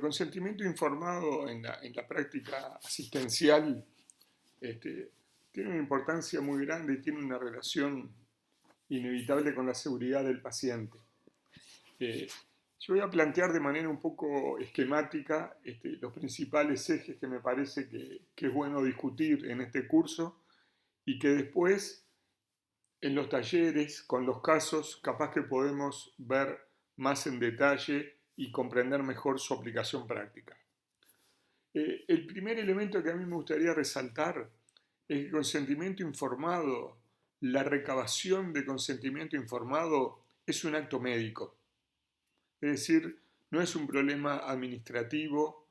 consentimiento informado en la práctica asistencial tiene una importancia muy grande y tiene una relación inevitable con la seguridad del paciente. Yo voy a plantear de manera un poco esquemática los principales ejes que me parece que es bueno discutir en este curso y que después en los talleres, con los casos, capaz que podemos ver más en detalle y comprender mejor su aplicación práctica. El primer elemento que a mí me gustaría resaltar es que el consentimiento informado, la recabación de consentimiento informado es un acto médico. Es decir, no es un problema administrativo,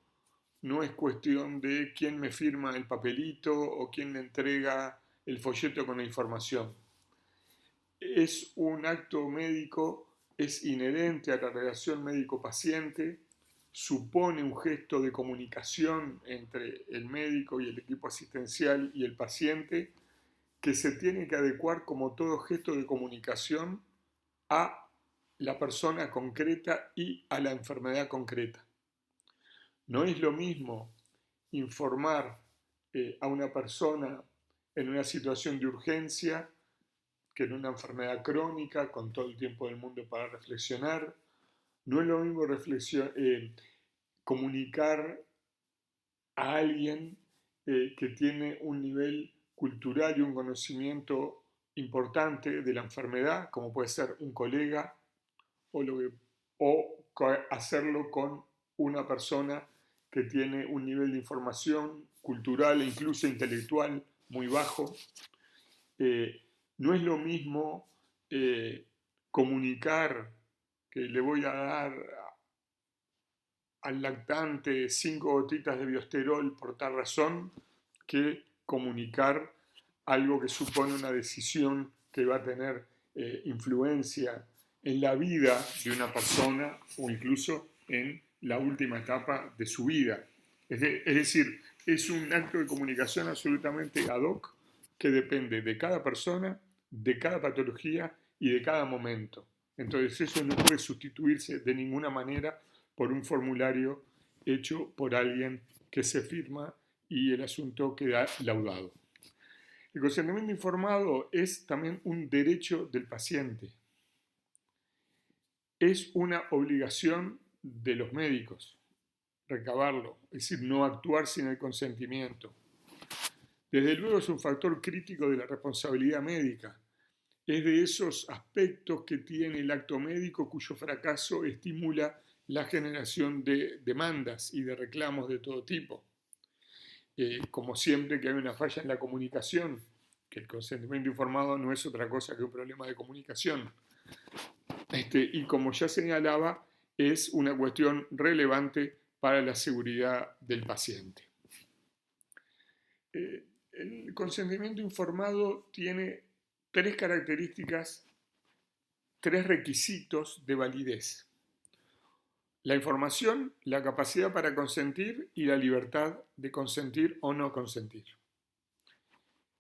no es cuestión de quién me firma el papelito o quién le entrega el folleto con la información. Es un acto médico, es inherente a la relación médico-paciente, supone un gesto de comunicación entre el médico y el equipo asistencial y el paciente que se tiene que adecuar como todo gesto de comunicación a la persona concreta y a la enfermedad concreta. No es lo mismo informar a una persona en una situación de urgencia que en una enfermedad crónica con todo el tiempo del mundo para reflexionar. No es lo mismo comunicar a alguien que tiene un nivel cultural y un conocimiento importante de la enfermedad, como puede ser un colega, o hacerlo con una persona que tiene un nivel de información cultural e incluso intelectual muy bajo. No es lo mismo comunicar que le voy a dar al lactante 5 gotitas de biosterol por tal razón, que comunicar algo que supone una decisión que va a tener influencia en la vida de una persona o incluso en la última etapa de su vida. Es decir, es un acto de comunicación absolutamente ad hoc que depende de cada persona, de cada patología y de cada momento. Entonces eso no puede sustituirse de ninguna manera por un formulario hecho por alguien que se firma y el asunto queda laudado. El consentimiento informado es también un derecho del paciente. Es una obligación de los médicos recabarlo, es decir, no actuar sin el consentimiento. Desde luego es un factor crítico de la responsabilidad médica. Es de esos aspectos que tiene el acto médico cuyo fracaso estimula la generación de demandas y de reclamos de todo tipo. Como siempre que hay una falla en la comunicación, que el consentimiento informado no es otra cosa que un problema de comunicación. Y como ya señalaba, es una cuestión relevante para la seguridad del paciente. El consentimiento informado tiene 3 características, 3 requisitos de validez: la información, la capacidad para consentir y la libertad de consentir o no consentir.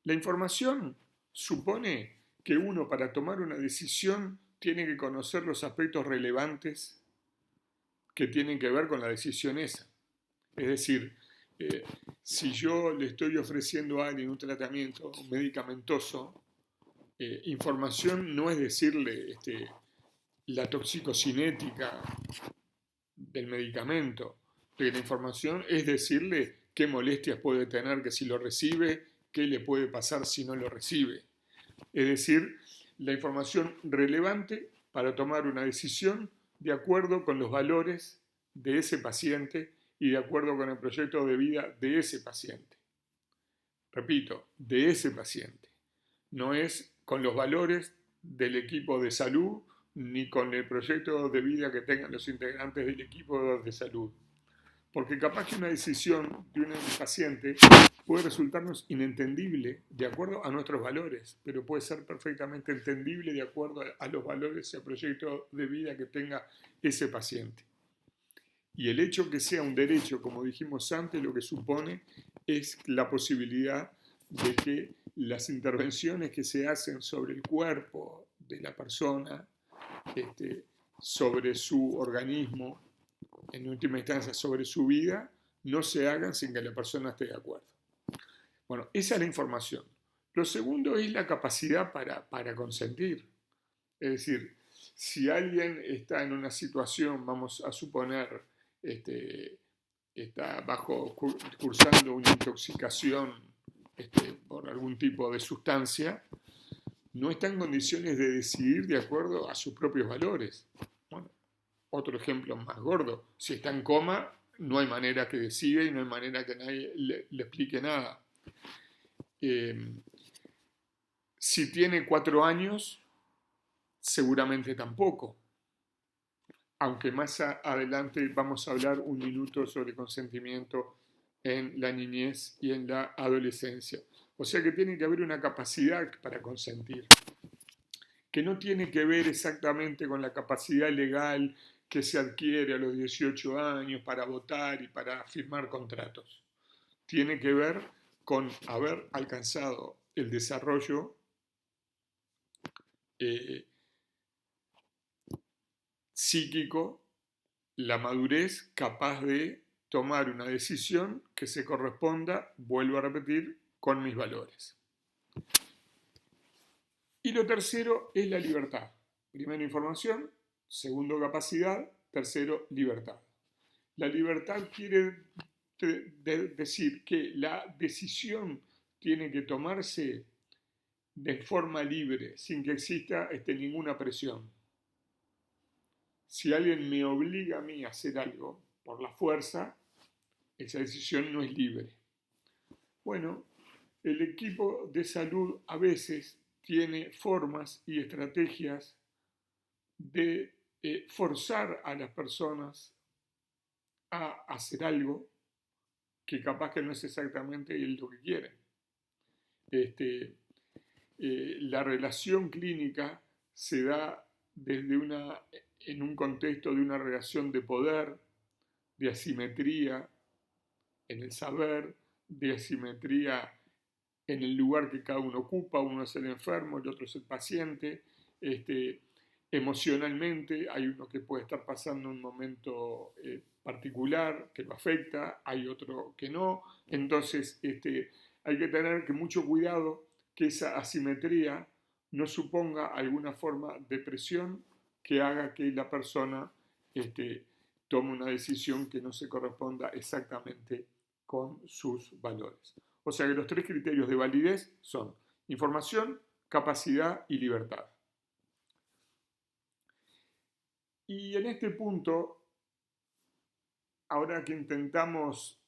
La información supone que uno, para tomar una decisión, tiene que conocer los aspectos relevantes que tienen que ver con la decisión esa. Es decir, si yo le estoy ofreciendo a alguien un tratamiento medicamentoso, información no es decirle la toxicocinética del medicamento. La información es decirle qué molestias puede tener que si lo recibe, qué le puede pasar si no lo recibe. Es decir, la información relevante para tomar una decisión de acuerdo con los valores de ese paciente y de acuerdo con el proyecto de vida de ese paciente. Repito, de ese paciente. No es con los valores del equipo de salud ni con el proyecto de vida que tengan los integrantes del equipo de salud. Porque capaz que una decisión de un paciente puede resultarnos inentendible de acuerdo a nuestros valores, pero puede ser perfectamente entendible de acuerdo a los valores y al proyecto de vida que tenga ese paciente. Y el hecho que sea un derecho, como dijimos antes, lo que supone es la posibilidad de que las intervenciones que se hacen sobre el cuerpo de la persona, sobre su organismo, en última instancia sobre su vida, no se hagan sin que la persona esté de acuerdo. Bueno, esa es la información. Lo segundo es la capacidad para consentir. Es decir, si alguien está en una situación, vamos a suponer, está cursando una intoxicación por algún tipo de sustancia, no está en condiciones de decidir de acuerdo a sus propios valores. Bueno, otro ejemplo más gordo, si está en coma, no hay manera que decida y no hay manera que nadie le explique nada. Si tiene 4 años, seguramente tampoco. Aunque más adelante vamos a hablar un minuto sobre consentimiento en la niñez y en la adolescencia. O sea que tiene que haber una capacidad para consentir, que no tiene que ver exactamente con la capacidad legal que se adquiere a los 18 años para votar y para firmar contratos. Tiene que ver con haber alcanzado el desarrollo psíquico, la madurez capaz de tomar una decisión que se corresponda, vuelvo a repetir, con mis valores. Y lo tercero es la libertad. Primero, información. Segundo, capacidad. Tercero, libertad. La libertad quiere decir que la decisión tiene que tomarse de forma libre, sin que exista ninguna presión. Si alguien me obliga a mí a hacer algo por la fuerza, esa decisión no es libre. Bueno, el equipo de salud a veces tiene formas y estrategias de forzar a las personas a hacer algo que capaz que no es exactamente lo que quieren. La relación clínica se da en un contexto de una relación de poder, de asimetría en el saber, de asimetría en el lugar que cada uno ocupa. Uno es el enfermo, el otro es el paciente. Emocionalmente hay uno que puede estar pasando un momento particular que lo afecta, hay otro que no. Entonces hay que tener mucho cuidado que esa asimetría no suponga alguna forma de presión que haga que la persona tome una decisión que no se corresponda exactamente con sus valores. O sea que los 3 criterios de validez son información, capacidad y libertad. Y en este punto, ahora que intentamos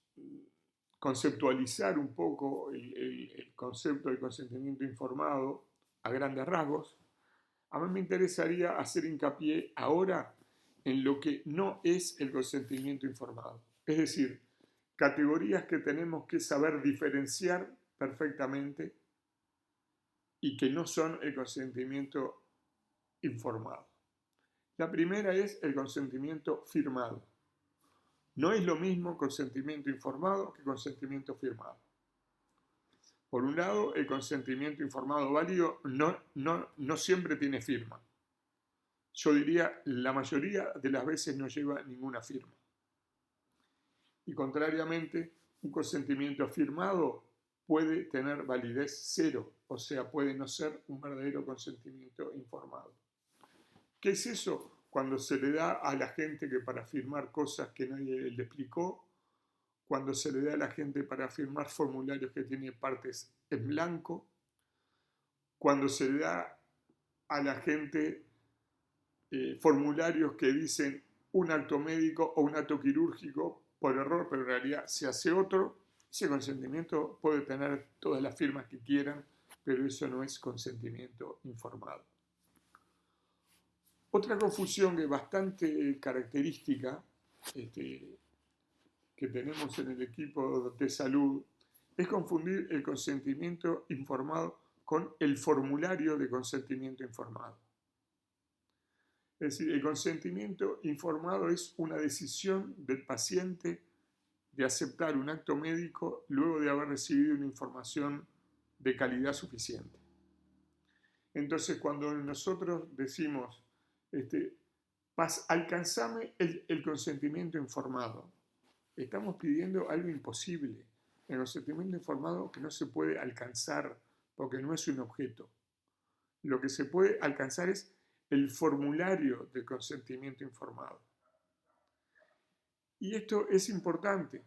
conceptualizar un poco el concepto de consentimiento informado a grandes rasgos, a mí me interesaría hacer hincapié ahora en lo que no es el consentimiento informado. Es decir, categorías que tenemos que saber diferenciar perfectamente y que no son el consentimiento informado. La primera es el consentimiento firmado. No es lo mismo consentimiento informado que consentimiento firmado. Por un lado, el consentimiento informado válido no siempre tiene firma. Yo diría, la mayoría de las veces no lleva ninguna firma. Y contrariamente, un consentimiento firmado puede tener validez 0, o sea, puede no ser un verdadero consentimiento informado. ¿Qué es eso? Cuando se le da a la gente que para firmar cosas que nadie le explicó, cuando se le da a la gente para firmar formularios que tienen partes en blanco, cuando se le da a la gente formularios que dicen un acto médico o un acto quirúrgico por error, pero en realidad se hace otro. Ese consentimiento puede tener todas las firmas que quieran, pero eso no es consentimiento informado. Otra confusión que es bastante característica que tenemos en el equipo de salud es confundir el consentimiento informado con el formulario de consentimiento informado. Es decir, el consentimiento informado es una decisión del paciente de aceptar un acto médico luego de haber recibido una información de calidad suficiente. Entonces, cuando nosotros decimos Alcanzame el consentimiento informado. Estamos pidiendo algo imposible. El consentimiento informado que no se puede alcanzar porque no es un objeto. Lo que se puede alcanzar es el formulario del consentimiento informado. Y esto es importante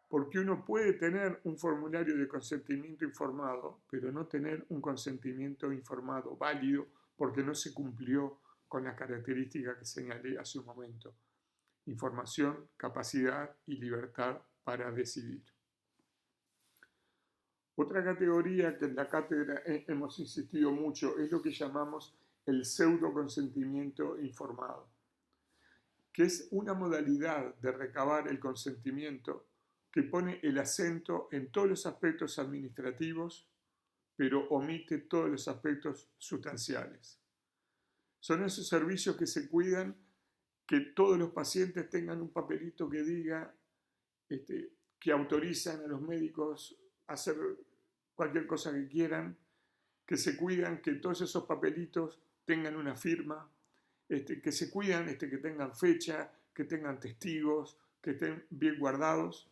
porque uno puede tener un formulario de consentimiento informado, pero no tener un consentimiento informado válido porque no se cumplió con las características que señalé hace un momento: información, capacidad y libertad para decidir. Otra categoría que en la cátedra hemos insistido mucho es lo que llamamos el pseudo consentimiento informado, que es una modalidad de recabar el consentimiento que pone el acento en todos los aspectos administrativos, pero omite todos los aspectos sustanciales. Son esos servicios que se cuidan que todos los pacientes tengan un papelito que diga que autorizan a los médicos a hacer cualquier cosa que quieran, que se cuidan que todos esos papelitos tengan una firma, que se cuidan que tengan fecha, que tengan testigos, que estén bien guardados,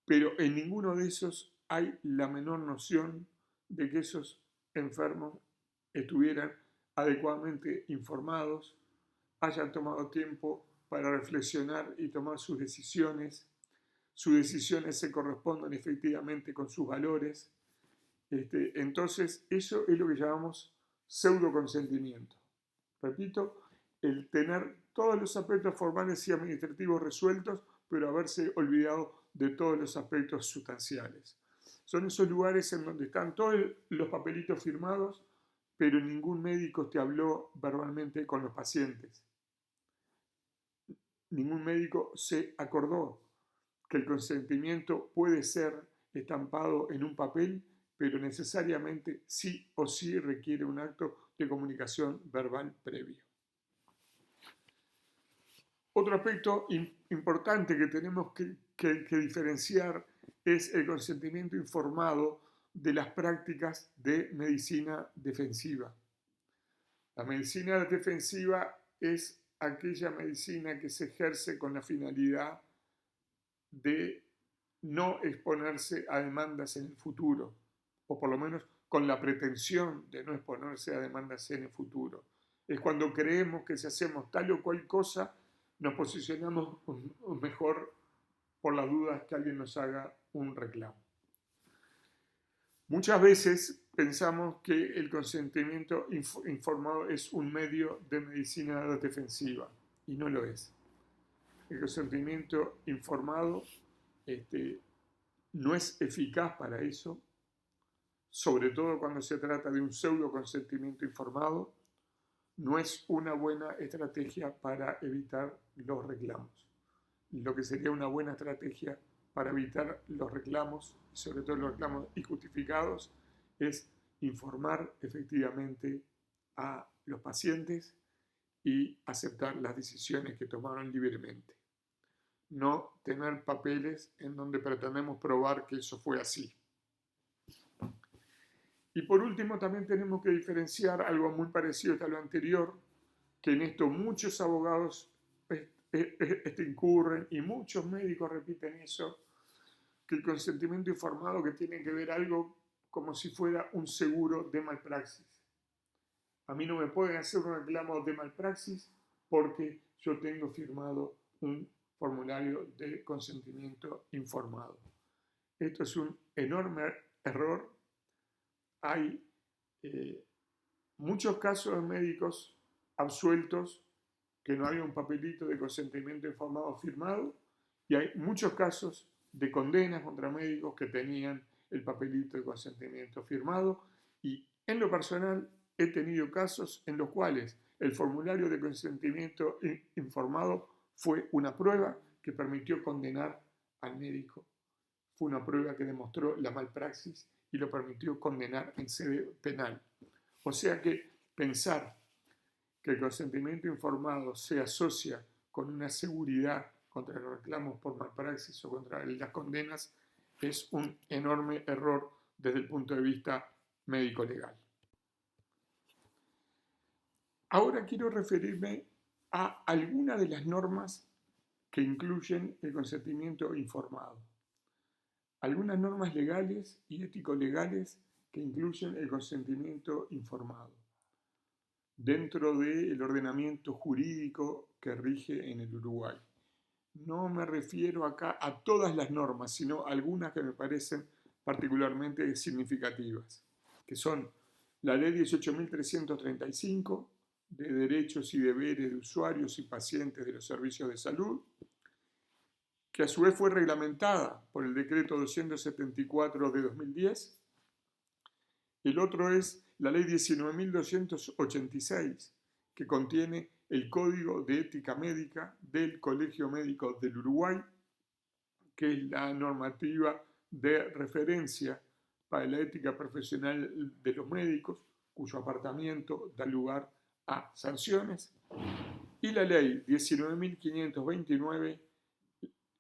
pero en ninguno de esos hay la menor noción de que esos enfermos estuvieran adecuadamente informados, hayan tomado tiempo para reflexionar y tomar sus decisiones se correspondan efectivamente con sus valores. Entonces, eso es lo que llamamos pseudo consentimiento. Repito, el tener todos los aspectos formales y administrativos resueltos, pero haberse olvidado de todos los aspectos sustanciales. Son esos lugares en donde están todos los papelitos firmados, pero ningún médico te habló verbalmente con los pacientes. Ningún médico se acordó que el consentimiento puede ser estampado en un papel, pero necesariamente sí o sí requiere un acto de comunicación verbal previo. Otro aspecto importante que tenemos que diferenciar es el consentimiento informado de las prácticas de medicina defensiva. La medicina defensiva es aquella medicina que se ejerce con la finalidad de no exponerse a demandas en el futuro, o por lo menos con la pretensión de no exponerse a demandas en el futuro. Es cuando creemos que si hacemos tal o cual cosa, nos posicionamos mejor por las dudas que alguien nos haga un reclamo. Muchas veces pensamos que el consentimiento informado es un medio de medicina defensiva, y no lo es. El consentimiento informado no es eficaz para eso, sobre todo cuando se trata de un pseudo consentimiento informado. No es una buena estrategia para evitar los reclamos. Lo que sería una buena estrategia para evitar los reclamos, sobre todo los reclamos injustificados, es informar efectivamente a los pacientes y aceptar las decisiones que tomaron libremente. No tener papeles en donde pretendemos probar que eso fue así. Y por último, también tenemos que diferenciar algo muy parecido a lo anterior, que en esto muchos abogados incurren y muchos médicos repiten eso, que el consentimiento informado que tiene que ver algo como si fuera un seguro de malpraxis. A mí no me pueden hacer un reclamo de malpraxis porque yo tengo firmado un formulario de consentimiento informado. Esto es un enorme error. Hay muchos casos de médicos absueltos que no había un papelito de consentimiento informado firmado, y hay muchos casos de condenas contra médicos que tenían el papelito de consentimiento firmado, y en lo personal he tenido casos en los cuales el formulario de consentimiento informado fue una prueba que permitió condenar al médico. Fue una prueba que demostró la malpraxis y lo permitió condenar en sede penal. O sea que pensar que el consentimiento informado se asocia con una seguridad contra los reclamos por malpraxis o contra las condenas es un enorme error desde el punto de vista médico-legal. Ahora quiero referirme a algunas de las normas que incluyen el consentimiento informado. Algunas normas legales y ético-legales que incluyen el consentimiento informado dentro del ordenamiento jurídico que rige en el Uruguay. No me refiero acá a todas las normas, sino a algunas que me parecen particularmente significativas, que son la Ley 18.335 de derechos y deberes de usuarios y pacientes de los servicios de salud, que a su vez fue reglamentada por el decreto 274 de 2010. El otro es la Ley 19.286, que contiene el Código de Ética Médica del Colegio Médico del Uruguay, que es la normativa de referencia para la ética profesional de los médicos, cuyo apartamiento da lugar a sanciones, y la Ley 19.529,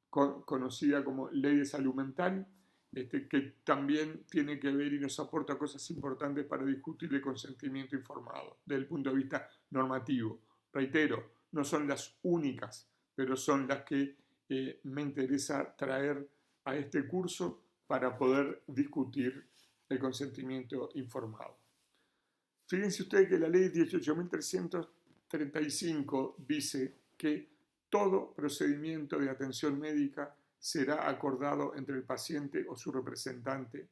conocida como Ley de Salud Mental, que también tiene que ver y nos aporta cosas importantes para discutir el consentimiento informado desde el punto de vista normativo. Reitero, no son las únicas, pero son las que me interesa traer a este curso para poder discutir el consentimiento informado. Fíjense ustedes que la ley 18.335 dice que todo procedimiento de atención médica será acordado entre el paciente o su representante,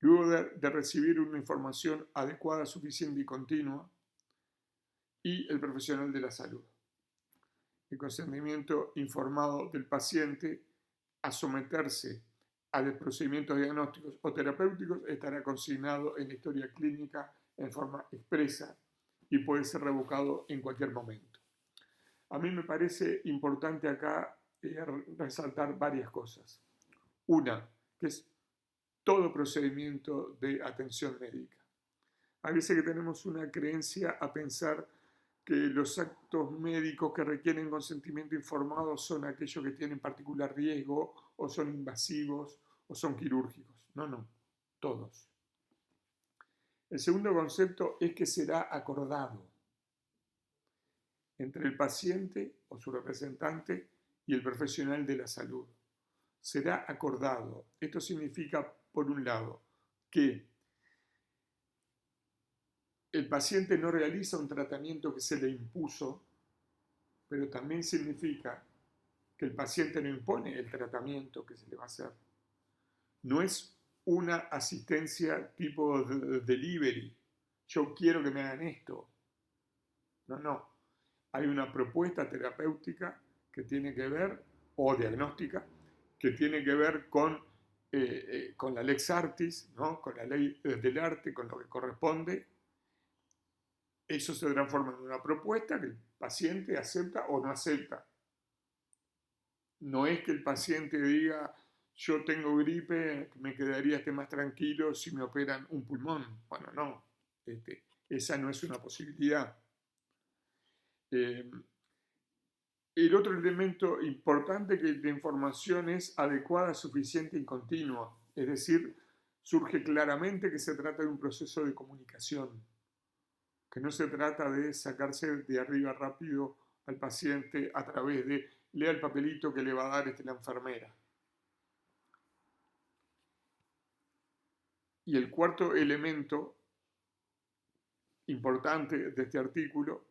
luego de recibir una información adecuada, suficiente y continua, y el profesional de la salud. El consentimiento informado del paciente a someterse a procedimientos diagnósticos o terapéuticos estará consignado en la historia clínica en forma expresa y puede ser revocado en cualquier momento. A mí me parece importante acá resaltar varias cosas. Una, que es todo procedimiento de atención médica. A veces que tenemos una creencia a pensar que los actos médicos que requieren consentimiento informado son aquellos que tienen particular riesgo o son invasivos o son quirúrgicos. No, todos. El segundo concepto es que será acordado entre el paciente o su representante y el profesional de la salud. Será acordado. Esto significa, por un lado, que el paciente no realiza un tratamiento que se le impuso, pero también significa que el paciente no impone el tratamiento que se le va a hacer. No es una asistencia tipo delivery. Yo quiero que me hagan esto. No. Hay una propuesta terapéutica que tiene que ver, o diagnóstica, que tiene que ver con la lex artis, ¿no? Con la ley del arte, con lo que corresponde. Eso se transforma en una propuesta que el paciente acepta o no acepta. No es que el paciente diga, yo tengo gripe, me quedaría más tranquilo si me operan un pulmón. Bueno, no. Esa no es una posibilidad. El otro elemento importante que la información es adecuada, suficiente y continua. Es decir, surge claramente que se trata de un proceso de comunicación, que no se trata de sacarse de arriba rápido al paciente a través de lea el papelito que le va a dar la enfermera. Y el cuarto elemento importante de este artículo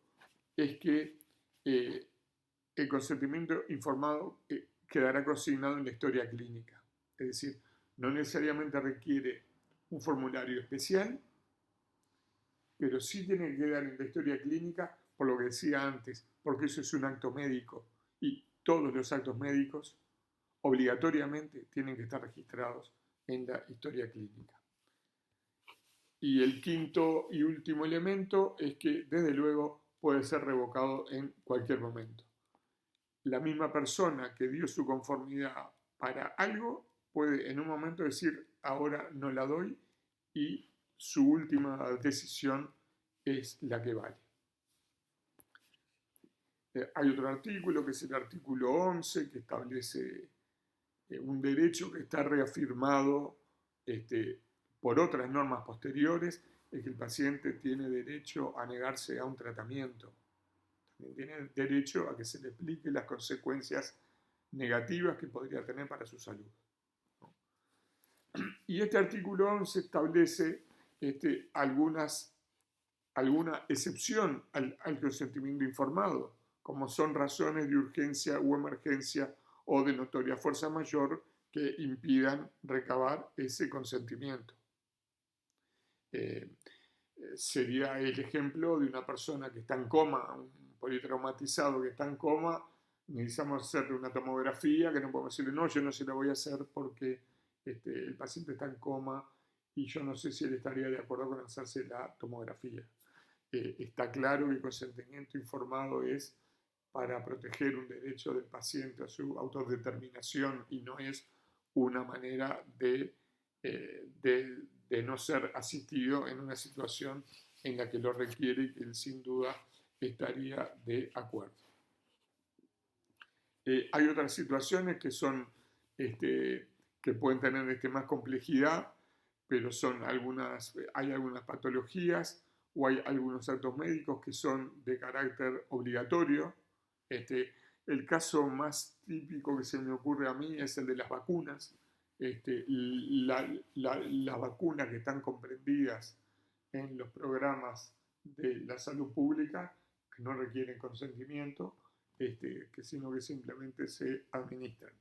es que el consentimiento informado quedará consignado en la historia clínica. Es decir, no necesariamente requiere un formulario especial, pero sí tiene que quedar en la historia clínica por lo que decía antes, porque eso es un acto médico y todos los actos médicos obligatoriamente tienen que estar registrados en la historia clínica. Y el quinto y último elemento es que desde luego puede ser revocado en cualquier momento. La misma persona que dio su conformidad para algo puede en un momento decir ahora no la doy y su última decisión es la que vale. Hay otro artículo que es el artículo 11 que establece un derecho que está reafirmado por otras normas posteriores es que el paciente tiene derecho a negarse a un tratamiento. También tiene derecho a que se le explique las consecuencias negativas que podría tener para su salud. Y este artículo 11 establece alguna excepción al consentimiento informado, como son razones de urgencia o emergencia o de notoria fuerza mayor que impidan recabar ese consentimiento. Sería el ejemplo de una persona que está en coma, un politraumatizado que está en coma, necesitamos hacerle una tomografía, que no podemos decirle, no, yo no se la voy a hacer porque el paciente está en coma y yo no sé si él estaría de acuerdo con hacerse la tomografía. Está claro que el consentimiento informado es para proteger un derecho del paciente a su autodeterminación y no es una manera de no ser asistido en una situación en la que lo requiere y que él sin duda estaría de acuerdo. Hay otras situaciones que son que pueden tener más complejidad, pero hay algunas patologías o hay algunos actos médicos que son de carácter obligatorio. El caso más típico que se me ocurre a mí es el de las vacunas. Las vacunas que están comprendidas en los programas de la salud pública, que no requieren consentimiento, sino que simplemente se administran.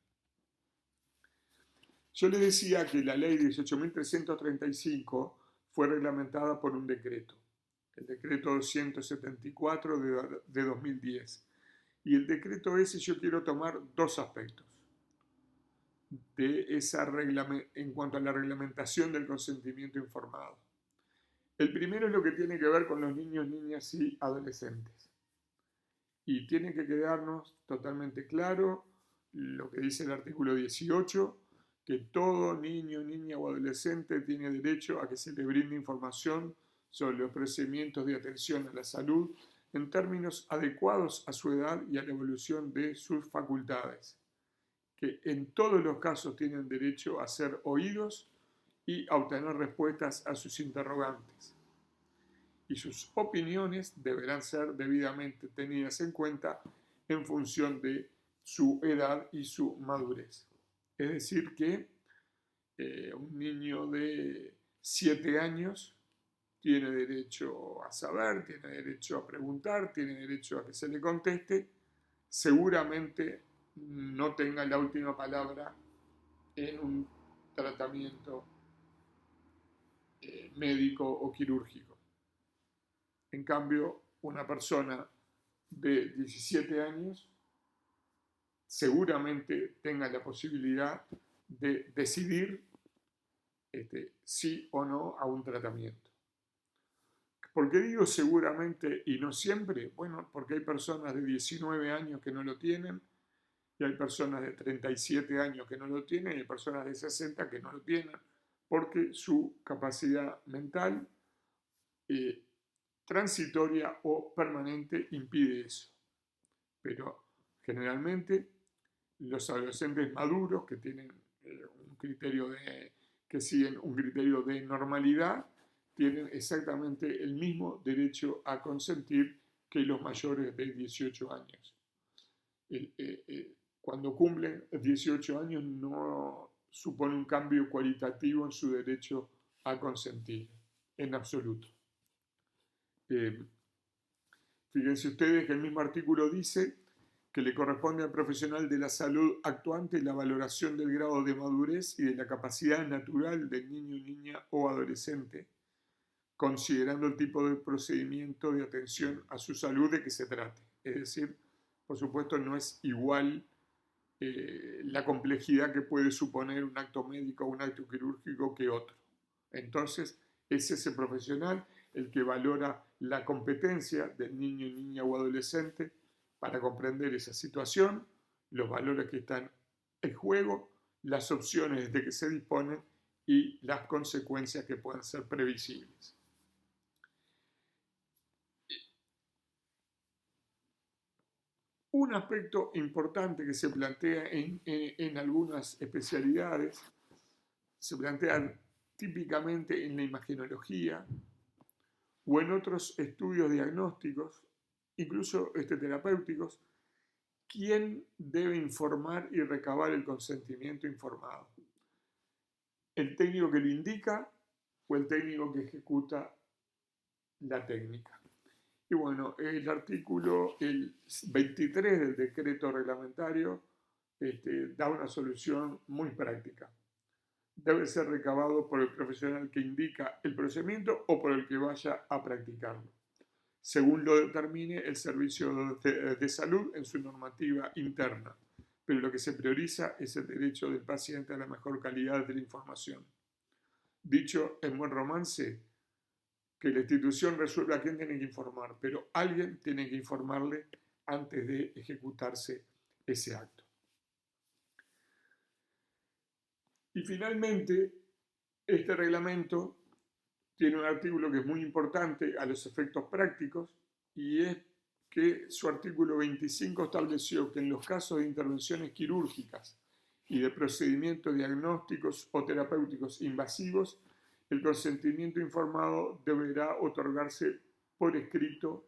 Yo les decía que la ley 18.335 fue reglamentada por un decreto, el decreto 274 de 2010. Y el decreto ese yo quiero tomar dos aspectos en cuanto a la reglamentación del consentimiento informado. El primero es lo que tiene que ver con los niños, niñas y adolescentes. Y tiene que quedarnos totalmente claro lo que dice el artículo 18, que todo niño, niña o adolescente tiene derecho a que se le brinde información sobre los procedimientos de atención a la salud en términos adecuados a su edad y a la evolución de sus facultades, que en todos los casos tienen derecho a ser oídos y a obtener respuestas a sus interrogantes. Y sus opiniones deberán ser debidamente tenidas en cuenta en función de su edad y su madurez. Es decir que un niño de 7 años tiene derecho a saber, tiene derecho a preguntar, tiene derecho a que se le conteste, seguramente no tenga la última palabra en un tratamiento médico o quirúrgico. En cambio, una persona de 17 años seguramente tenga la posibilidad de decidir sí o no a un tratamiento. ¿Por qué digo seguramente y no siempre? Bueno, porque hay personas de 19 años que no lo tienen, y hay personas de 37 años que no lo tienen, y hay personas de 60 que no lo tienen, porque su capacidad mental transitoria o permanente impide eso. Pero generalmente los adolescentes maduros que tienen que siguen un criterio de normalidad, tienen exactamente el mismo derecho a consentir que los mayores de 18 años. Cuando cumplen 18 años no supone un cambio cualitativo en su derecho a consentir, en absoluto. Fíjense ustedes que el mismo artículo dice que le corresponde al profesional de la salud actuante la valoración del grado de madurez y de la capacidad natural del niño, niña o adolescente, considerando el tipo de procedimiento de atención a su salud de que se trate. Es decir, por supuesto, no es igual la complejidad que puede suponer un acto médico o un acto quirúrgico que otro. Entonces, es ese profesional el que valora la competencia del niño, niña o adolescente para comprender esa situación, los valores que están en juego, las opciones de que se disponen y las consecuencias que puedan ser previsibles. Un aspecto importante que se plantea en algunas especialidades, se plantea típicamente en la imagenología, o en otros estudios diagnósticos, incluso terapéuticos, ¿quién debe informar y recabar el consentimiento informado? ¿El técnico que lo indica o el técnico que ejecuta la técnica? Y bueno, el artículo 23 del decreto reglamentario da una solución muy práctica. Debe ser recabado por el profesional que indica el procedimiento o por el que vaya a practicarlo, según lo determine el servicio de salud en su normativa interna. Pero lo que se prioriza es el derecho del paciente a la mejor calidad de la información. Dicho en buen romance, que la institución resuelva a quién tiene que informar, pero alguien tiene que informarle antes de ejecutarse ese acto. Y finalmente, este reglamento tiene un artículo que es muy importante a los efectos prácticos, y es que su artículo 25 estableció que en los casos de intervenciones quirúrgicas y de procedimientos diagnósticos o terapéuticos invasivos, el consentimiento informado deberá otorgarse por escrito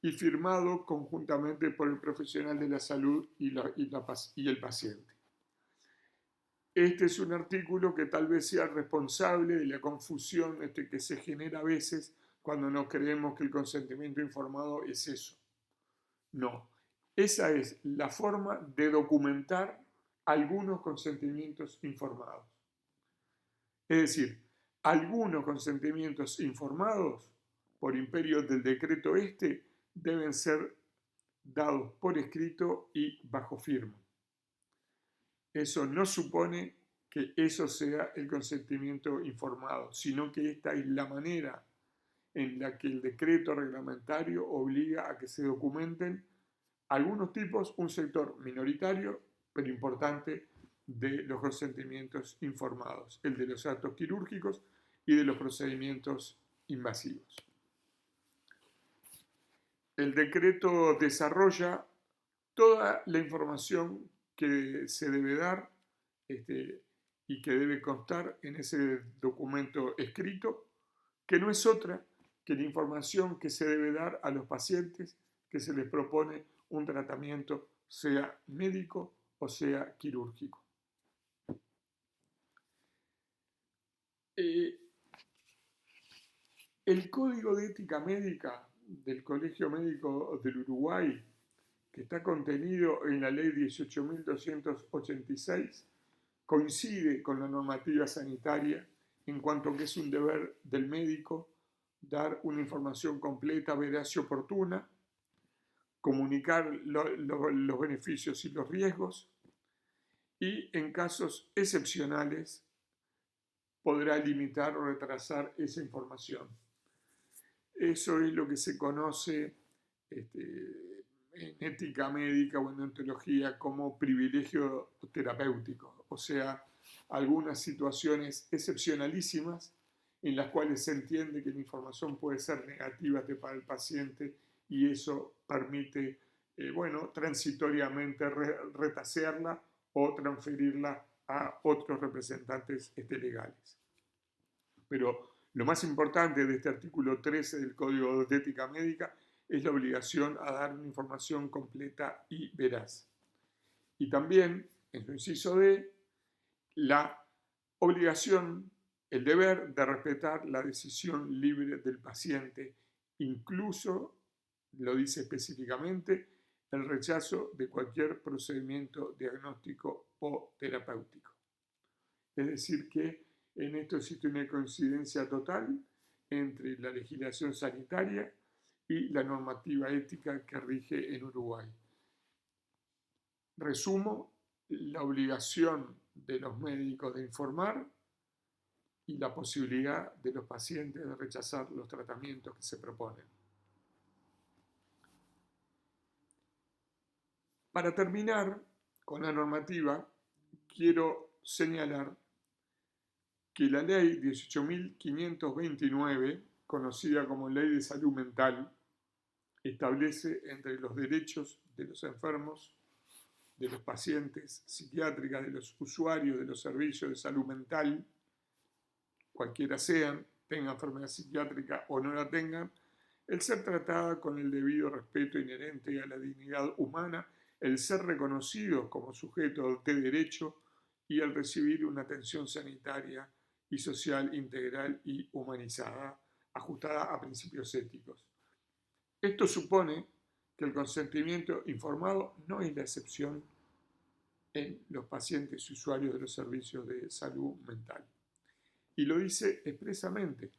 y firmado conjuntamente por el profesional de la salud y el paciente. Este es un artículo que tal vez sea responsable de la confusión que se genera a veces cuando no creemos que el consentimiento informado es eso. No, esa es la forma de documentar algunos consentimientos informados. Es decir, algunos consentimientos informados por imperio del decreto deben ser dados por escrito y bajo firma. Eso no supone que eso sea el consentimiento informado, sino que esta es la manera en la que el decreto reglamentario obliga a que se documenten algunos tipos, un sector minoritario, pero importante, de los consentimientos informados, el de los actos quirúrgicos y de los procedimientos invasivos. El decreto desarrolla toda la información que se debe dar y que debe constar en ese documento escrito, que no es otra que la información que se debe dar a los pacientes que se les propone un tratamiento, sea médico o sea quirúrgico. El Código de Ética Médica del Colegio Médico del Uruguay, que está contenido en la Ley 18.286, coincide con la normativa sanitaria en cuanto que es un deber del médico dar una información completa, veraz y oportuna, comunicar los beneficios y los riesgos, y en casos excepcionales podrá limitar o retrasar esa información. Eso es lo que se conoce en ética médica o en ontología como privilegio terapéutico, o sea, algunas situaciones excepcionalísimas en las cuales se entiende que la información puede ser negativa para el paciente y eso permite, transitoriamente retasearla o transferirla a otros representantes legales. Pero lo más importante de este artículo 13 del Código de Ética Médica es la obligación a dar una información completa y veraz. Y también, en su inciso D, la obligación, el deber de respetar la decisión libre del paciente, incluso, lo dice específicamente, el rechazo de cualquier procedimiento diagnóstico o terapéutico. Es decir, que en esto existe una coincidencia total entre la legislación sanitaria y la normativa ética que rige en Uruguay. Resumo, la obligación de los médicos de informar y la posibilidad de los pacientes de rechazar los tratamientos que se proponen. Para terminar con la normativa, quiero señalar que la ley 18.529, conocida como Ley de Salud Mental, establece entre los derechos de los enfermos, de los pacientes psiquiátricas, de los usuarios de los servicios de salud mental, cualquiera sean, tenga enfermedad psiquiátrica o no la tengan, el ser tratada con el debido respeto inherente a la dignidad humana, el ser reconocidos como sujetos de derecho y el recibir una atención sanitaria y social integral y humanizada, ajustada a principios éticos. Esto supone que el consentimiento informado no es la excepción en los pacientes y usuarios de los servicios de salud mental. Y lo dice expresamente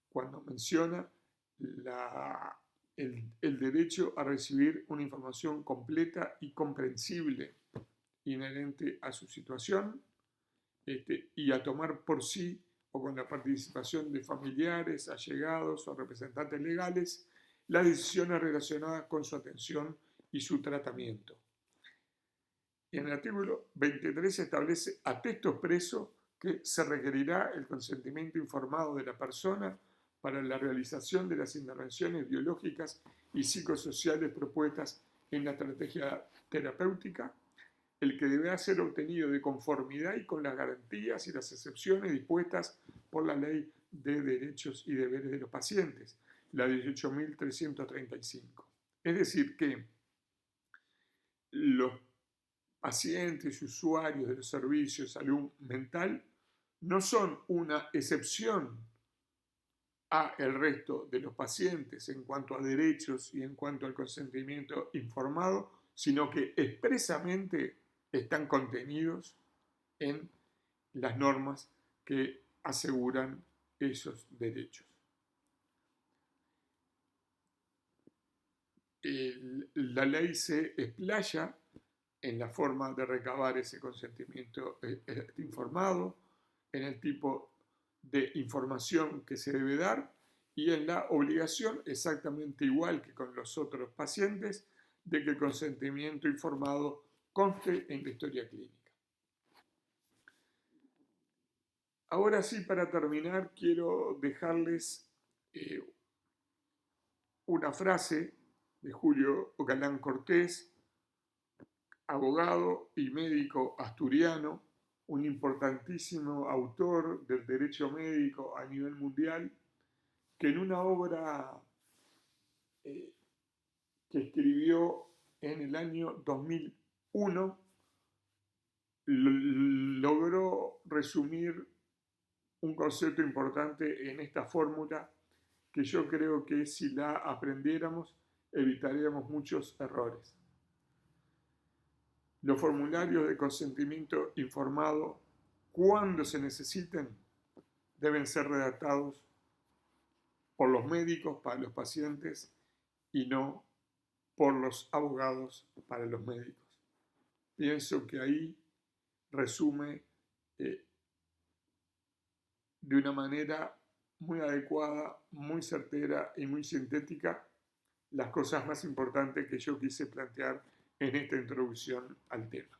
cuando menciona el derecho a recibir una información completa y comprensible inherente a su situación, y a tomar por sí o con la participación de familiares, allegados o representantes legales las decisiones relacionadas con su atención y su tratamiento. En el artículo 23 se establece a texto expreso que se requerirá el consentimiento informado de la persona para la realización de las intervenciones biológicas y psicosociales propuestas en la estrategia terapéutica, el que deberá ser obtenido de conformidad y con las garantías y las excepciones dispuestas por la Ley de Derechos y Deberes de los Pacientes, la 18.335. Es decir, que los pacientes y usuarios de los servicios de salud mental no son una excepción a el resto de los pacientes en cuanto a derechos y en cuanto al consentimiento informado, sino que expresamente están contenidos en las normas que aseguran esos derechos. La ley se explaya en la forma de recabar ese consentimiento informado, en el tipo de información que se debe dar y en la obligación, exactamente igual que con los otros pacientes, de que el consentimiento informado conste en la historia clínica. Ahora sí, para terminar, quiero dejarles una frase de Julio Galán Cortés, abogado y médico asturiano, un importantísimo autor del derecho médico a nivel mundial, que en una obra que escribió en el año 2001 logró resumir un concepto importante en esta fórmula que yo creo que si la aprendiéramos evitaríamos muchos errores. Los formularios de consentimiento informado, cuando se necesiten, deben ser redactados por los médicos para los pacientes y no por los abogados para los médicos. Pienso que ahí resume de una manera muy adecuada, muy certera y muy sintética las cosas más importantes que yo quise plantear en esta introducción al tema.